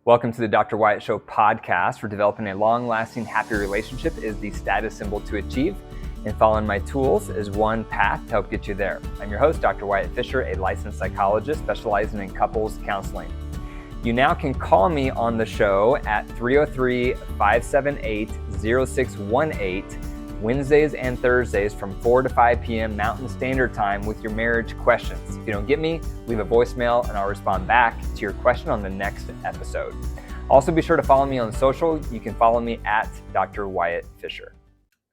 Welcome to the Dr. Wyatt Show podcast. For developing a long-lasting, happy relationship is the status symbol to achieve, and following my tools is one path to help get you there. I'm your host, Dr. Wyatt Fisher, a licensed psychologist specializing in couples counseling. You now can call me on the show at 303-578-0618, Wednesdays and Thursdays from 4 to 5 p.m. Mountain Standard Time with your marriage questions. If you don't get me, leave a voicemail and I'll respond back to your question on the next episode. Also, be sure to follow me on social. You can follow me at Dr. Wyatt Fisher.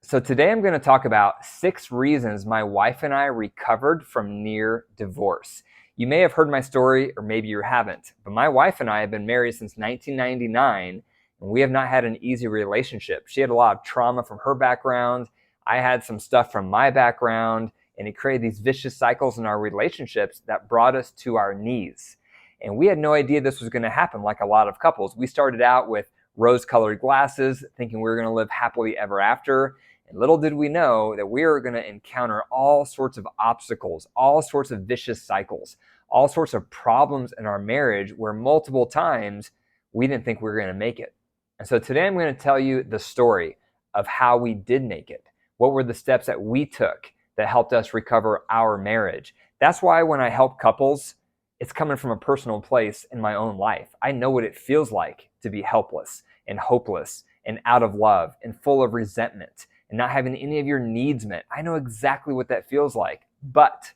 So today I'm going to talk about 6 reasons my wife and I recovered from near divorce. You may have heard my story, or maybe you haven't, but my wife and I have been married since 1999, and we have not had an easy relationship. She had a lot of trauma from her background. I had some stuff from my background, and it created these vicious cycles in our relationships that brought us to our knees. And we had no idea this was going to happen, like a lot of couples. We started out with rose-colored glasses, thinking we were going to live happily ever after. And little did we know that we were going to encounter all sorts of obstacles, all sorts of vicious cycles, all sorts of problems in our marriage where multiple times we didn't think we were going to make it. And so today I'm going to tell you the story of how we did make it. What were the steps that we took that helped us recover our marriage? That's why when I help couples, it's coming from a personal place in my own life. I know what it feels like to be helpless and hopeless and out of love and full of resentment and not having any of your needs met. I know exactly what that feels like. But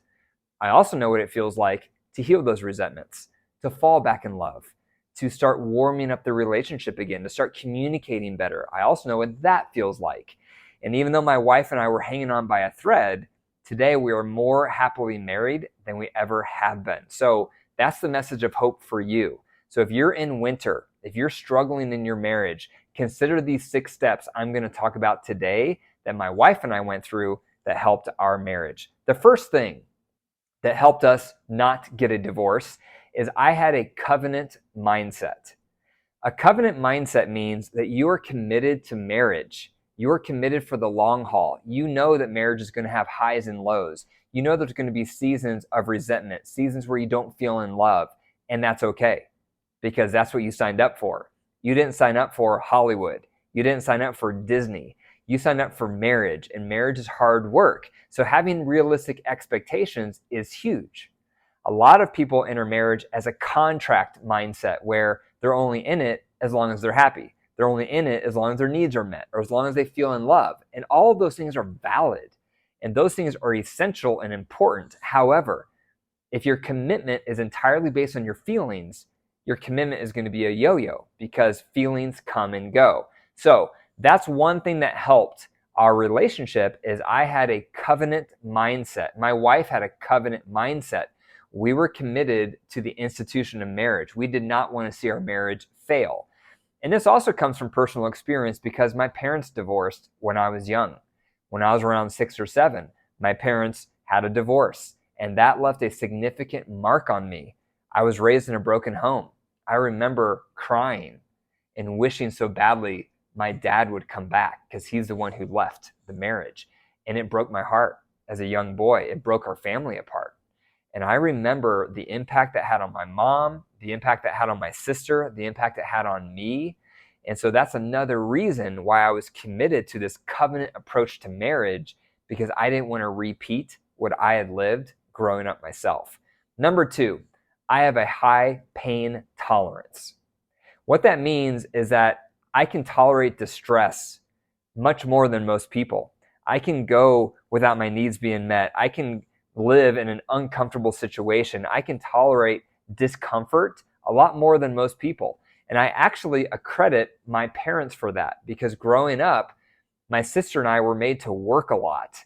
I also know what it feels like to heal those resentments, to fall back in love, to start warming up the relationship again, to start communicating better. I also know what that feels like. And even though my wife and I were hanging on by a thread, today we are more happily married than we ever have been. So that's the message of hope for you. So if you're in winter, if you're struggling in your marriage, consider these 6 steps I'm going to talk about today that my wife and I went through that helped our marriage. The first thing that helped us not get a divorce is I had a covenant mindset. A covenant mindset means that you are committed to marriage. You are committed for the long haul. You know that marriage is going to have highs and lows. You know there's going to be seasons of resentment, seasons where you don't feel in love, and that's okay because that's what you signed up for. You didn't sign up for Hollywood. You didn't sign up for Disney. You signed up for marriage, and marriage is hard work. So having realistic expectations is huge. A lot of people enter marriage as a contract mindset where they're only in it as long as they're happy. They're only in it as long as their needs are met or as long as they feel in love. And all of those things are valid. And those things are essential and important. However, if your commitment is entirely based on your feelings, your commitment is going to be a yo-yo because feelings come and go. So that's one thing that helped our relationship is I had a covenant mindset. My wife had a covenant mindset. We were committed to the institution of marriage. We did not want to see our marriage fail. And this also comes from personal experience because my parents divorced when I was young. When I was around 6 or 7, my parents had a divorce, and that left a significant mark on me. I was raised in a broken home. I remember crying and wishing so badly my dad would come back because he's the one who left the marriage. And it broke my heart as a young boy. It broke our family apart. And I remember the impact that had on my mom, the impact that had on my sister, the impact it had on me. And so that's another reason why I was committed to this covenant approach to marriage because I didn't want to repeat what I had lived growing up myself. Number 2, I have a high pain tolerance. What that means is that I can tolerate distress much more than most people. I can go without my needs being met. I can live in an uncomfortable situation. I can tolerate discomfort a lot more than most people. And I actually accredit my parents for that because growing up, my sister and I were made to work a lot.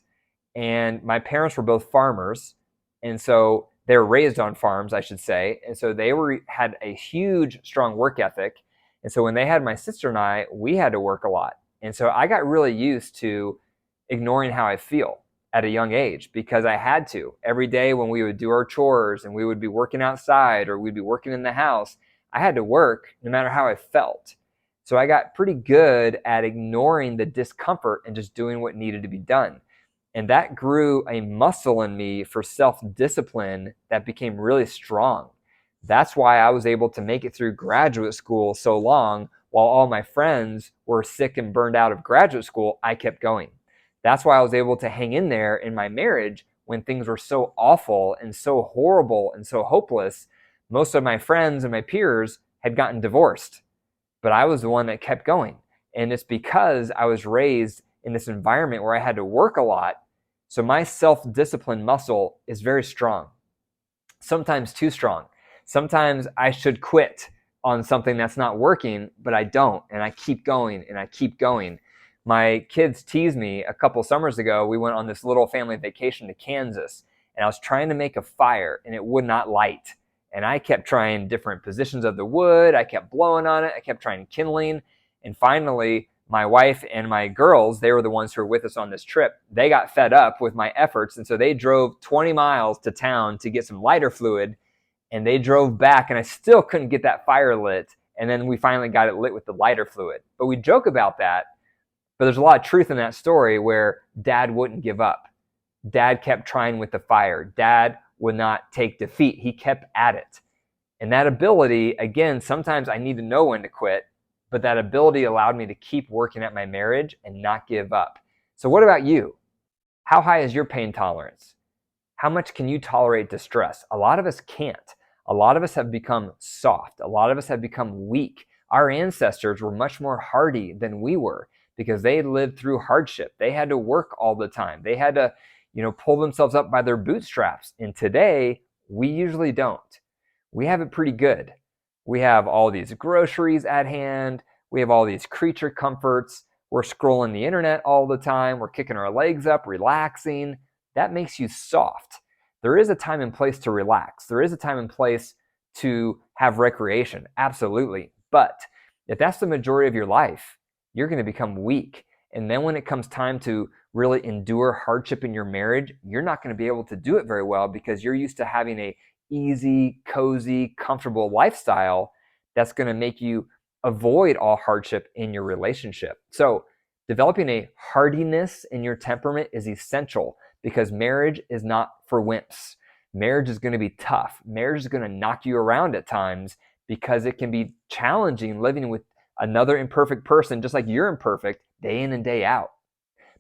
And my parents were both farmers. And so they were raised on farms, I should say. And so they had a huge, strong work ethic. And so when they had my sister and I, we had to work a lot. And so I got really used to ignoring how I feel at a young age because I had to. Every day when we would do our chores and we would be working outside or we'd be working in the house, I had to work no matter how I felt. So I got pretty good at ignoring the discomfort and just doing what needed to be done. And that grew a muscle in me for self-discipline that became really strong That's why I was able to make it through graduate school so long while all my friends were sick and burned out of graduate school. I kept going. That's why I was able to hang in there in my marriage when things were so awful and so horrible and so hopeless. Most of my friends and my peers had gotten divorced, but I was the one that kept going. And it's because I was raised in this environment where I had to work a lot. So my self-discipline muscle is very strong, sometimes too strong. Sometimes I should quit on something that's not working, but I don't. And I keep going and I keep going. My kids teased me a couple summers ago. We went on this little family vacation to Kansas, and I was trying to make a fire and it would not light. And I kept trying different positions of the wood. I kept blowing on it. I kept trying kindling. And finally, my wife and my girls, they were the ones who were with us on this trip. They got fed up with my efforts. And so they drove 20 miles to town to get some lighter fluid. And they drove back, and I still couldn't get that fire lit. And then we finally got it lit with the lighter fluid. But we joke about that. But there's a lot of truth in that story where Dad wouldn't give up. Dad kept trying with the fire. Dad would not take defeat. He kept at it. And that ability, again, sometimes I need to know when to quit, but that ability allowed me to keep working at my marriage and not give up. So what about you? How high is your pain tolerance? How much can you tolerate distress? A lot of us can't. A lot of us have become soft. A lot of us have become weak. Our ancestors were much more hardy than we were because they lived through hardship. They had to work all the time. They had to, pull themselves up by their bootstraps. And today, we usually don't. We have it pretty good. We have all these groceries at hand. We have all these creature comforts. We're scrolling the internet all the time. We're kicking our legs up, relaxing. That makes you soft. There is a time and place to relax. There is a time and place to have recreation, absolutely. But if that's the majority of your life, you're going to become weak. And then when it comes time to really endure hardship in your marriage, you're not going to be able to do it very well because you're used to having a easy, cozy, comfortable lifestyle that's going to make you avoid all hardship in your relationship. So developing a hardiness in your temperament is essential because marriage is not for wimps. Marriage is going to be tough. Marriage is going to knock you around at times because it can be challenging living with another imperfect person, just like you're imperfect, day in and day out.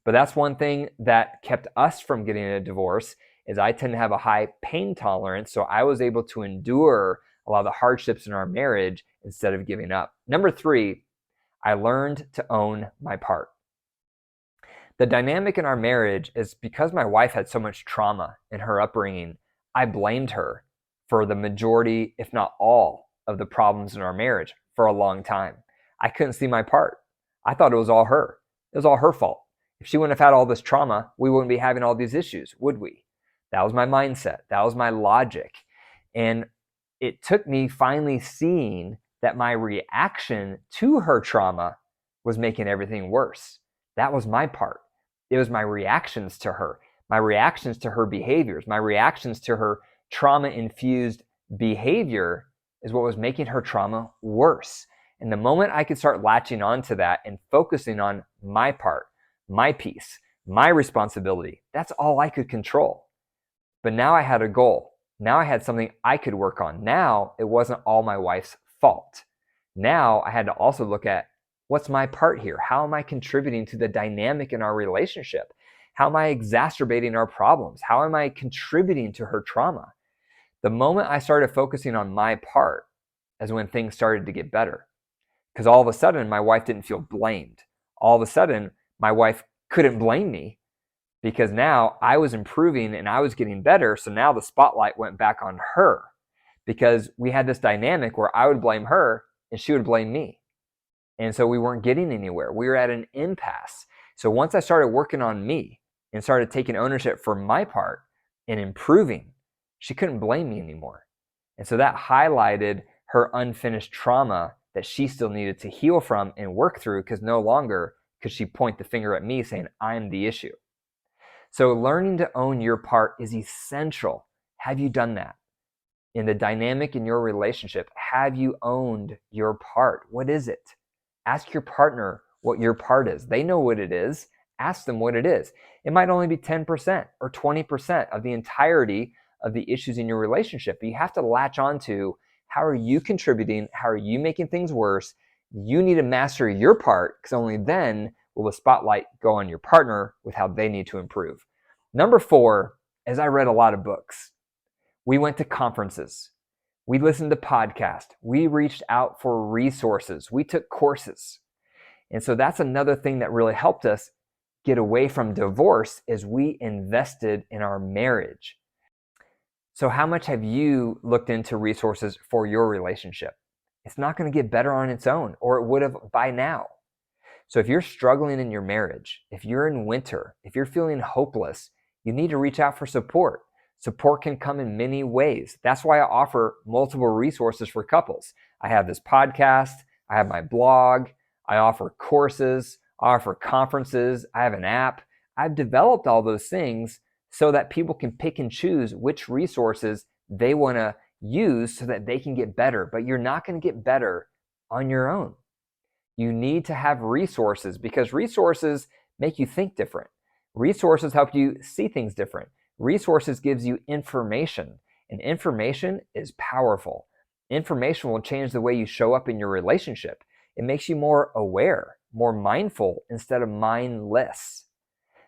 But that's one thing that kept us from getting a divorce is I tend to have a high pain tolerance. So I was able to endure a lot of the hardships in our marriage instead of giving up. Number 3, I learned to own my part. The dynamic in our marriage is because my wife had so much trauma in her upbringing, I blamed her for the majority, if not all, of the problems in our marriage for a long time. I couldn't see my part. I thought it was all her. It was all her fault. If she wouldn't have had all this trauma, we wouldn't be having all these issues, would we? That was my mindset. That was my logic. And it took me finally seeing that my reaction to her trauma was making everything worse. That was my part. It was my reactions to her behaviors, my reactions to her trauma-infused behavior is what was making her trauma worse. And the moment I could start latching onto that and focusing on my part, my piece, my responsibility, that's all I could control. But now I had a goal. Now I had something I could work on. Now it wasn't all my wife's fault. Now I had to also look at what's my part here? How am I contributing to the dynamic in our relationship? How am I exacerbating our problems? How am I contributing to her trauma? The moment I started focusing on my part is when things started to get better. Because all of a sudden, my wife didn't feel blamed. All of a sudden, my wife couldn't blame me because now I was improving and I was getting better. So now the spotlight went back on her because we had this dynamic where I would blame her and she would blame me. And so we weren't getting anywhere. We were at an impasse. So once I started working on me and started taking ownership for my part and improving, she couldn't blame me anymore. And so that highlighted her unfinished trauma that she still needed to heal from and work through because no longer could she point the finger at me saying, I'm the issue. So learning to own your part is essential. Have you done that? In the dynamic in your relationship, have you owned your part? What is it? Ask your partner what your part is. They know what it is. Ask them what it is. It might only be 10% or 20% of the entirety of the issues in your relationship. But you have to latch onto How are you contributing? How are you making things worse? You need to master your part, because only then will the spotlight go on your partner with how they need to improve. Number 4 is I read a lot of books. We went to conferences. We listened to podcasts. We reached out for resources. We took courses. And so that's another thing that really helped us get away from divorce, is we invested in our marriage. So how much have you looked into resources for your relationship? It's not going to get better on its own, or it would have by now. So if you're struggling in your marriage, if you're in winter, if you're feeling hopeless, you need to reach out for support. Support can come in many ways. That's why I offer multiple resources for couples. I have this podcast, I have my blog, I offer courses, I offer conferences, I have an app. I've developed all those things so that people can pick and choose which resources they want to use so that they can get better. But you're not going to get better on your own. You need to have resources, because resources make you think different. Resources help you see things different. Resources gives you information, and information is powerful. Information will change the way you show up in your relationship. It makes you more aware, more mindful instead of mindless.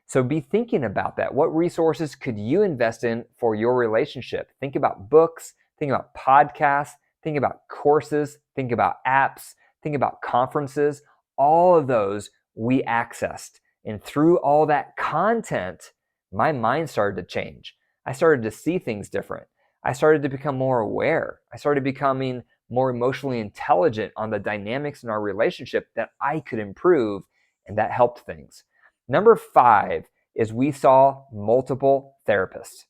So be thinking about that. What resources could you invest in for your relationship? Think about books, think about podcasts, think about courses, think about apps, think about conferences. All of those we accessed. And through all that content, my mind started to change. I started to see things different. I started to become more aware. I started becoming more emotionally intelligent on the dynamics in our relationship that I could improve, and that helped things. Number 5 is we saw multiple therapists.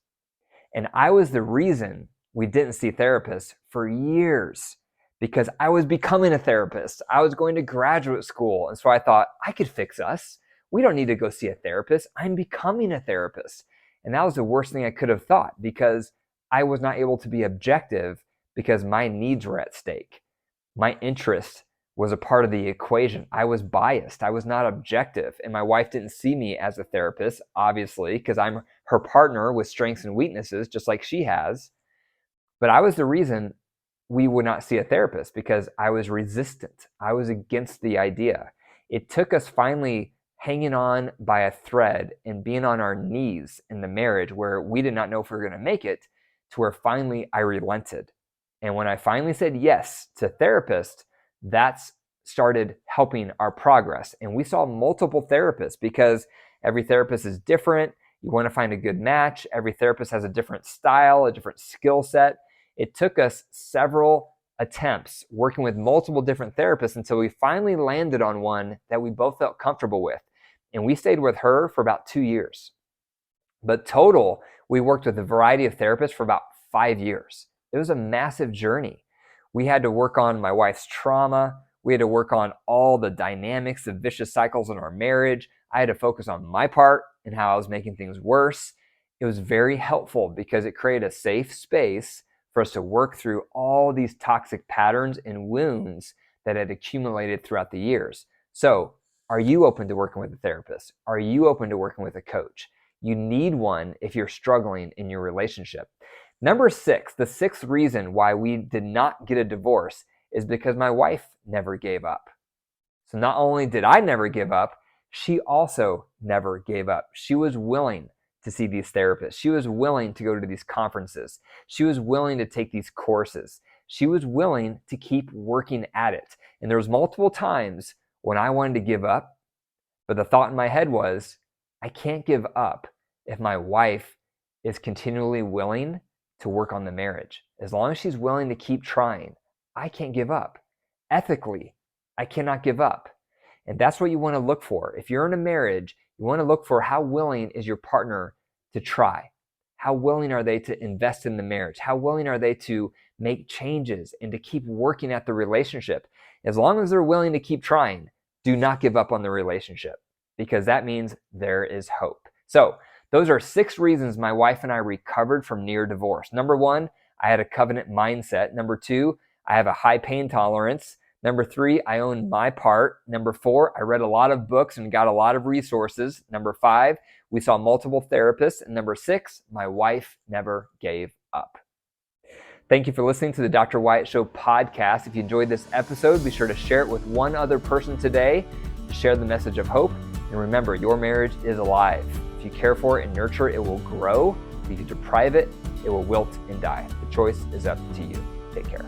And I was the reason we didn't see therapists for years, because I was becoming a therapist. I was going to graduate school. And so I thought, I could fix us. We don't need to go see a therapist. I'm becoming a therapist. And that was the worst thing I could have thought, because I was not able to be objective because my needs were at stake. My interest was a part of the equation. I was biased. I was not objective. And my wife didn't see me as a therapist, obviously, because I'm her partner with strengths and weaknesses, just like she has. But I was the reason we would not see a therapist, because I was resistant. I was against the idea. It took us finally hanging on by a thread and being on our knees in the marriage, where we did not know if we were going to make it, to where finally I relented. And when I finally said yes to therapist, that's started helping our progress. And we saw multiple therapists, because every therapist is different. You want to find a good match. Every therapist has a different style, a different skill set. It took us several attempts working with multiple different therapists until we finally landed on one that we both felt comfortable with. And we stayed with her for about 2 years. But total, we worked with a variety of therapists for about 5 years. It was a massive journey. We had to work on my wife's trauma. We had to work on all the dynamics of vicious cycles in our marriage. I had to focus on my part and how I was making things worse. It was very helpful, because it created a safe space for us to work through all these toxic patterns and wounds that had accumulated throughout the years. So, are you open to working with a therapist? Are you open to working with a coach? You need one if you're struggling in your relationship. Number 6, the 6th reason why we did not get a divorce is because my wife never gave up. So not only did I never give up, she also never gave up. She was willing to see these therapists. She was willing to go to these conferences. She was willing to take these courses. She was willing to keep working at it. And there was multiple times when I wanted to give up, but the thought in my head was, I can't give up if my wife is continually willing to work on the marriage. As long as she's willing to keep trying, I can't give up. Ethically, I cannot give up. And that's what you want to look for. If you're in a marriage, you want to look for how willing is your partner to try? How willing are they to invest in the marriage? How willing are they to make changes and to keep working at the relationship? As long as they're willing to keep trying, do not give up on the relationship, because that means there is hope. So those are 6 reasons my wife and I recovered from near divorce. Number 1, I had a covenant mindset. Number 2, I have a high pain tolerance. Number 3, I own my part. Number 4, I read a lot of books and got a lot of resources. Number 5, we saw multiple therapists. And number 6, my wife never gave up. Thank you for listening to the Dr. Wyatt Show podcast. If you enjoyed this episode, be sure to share it with one other person today. Share the message of hope. And remember, your marriage is alive. If you care for it and nurture it, it will grow. If you deprive it, it will wilt and die. The choice is up to you. Take care.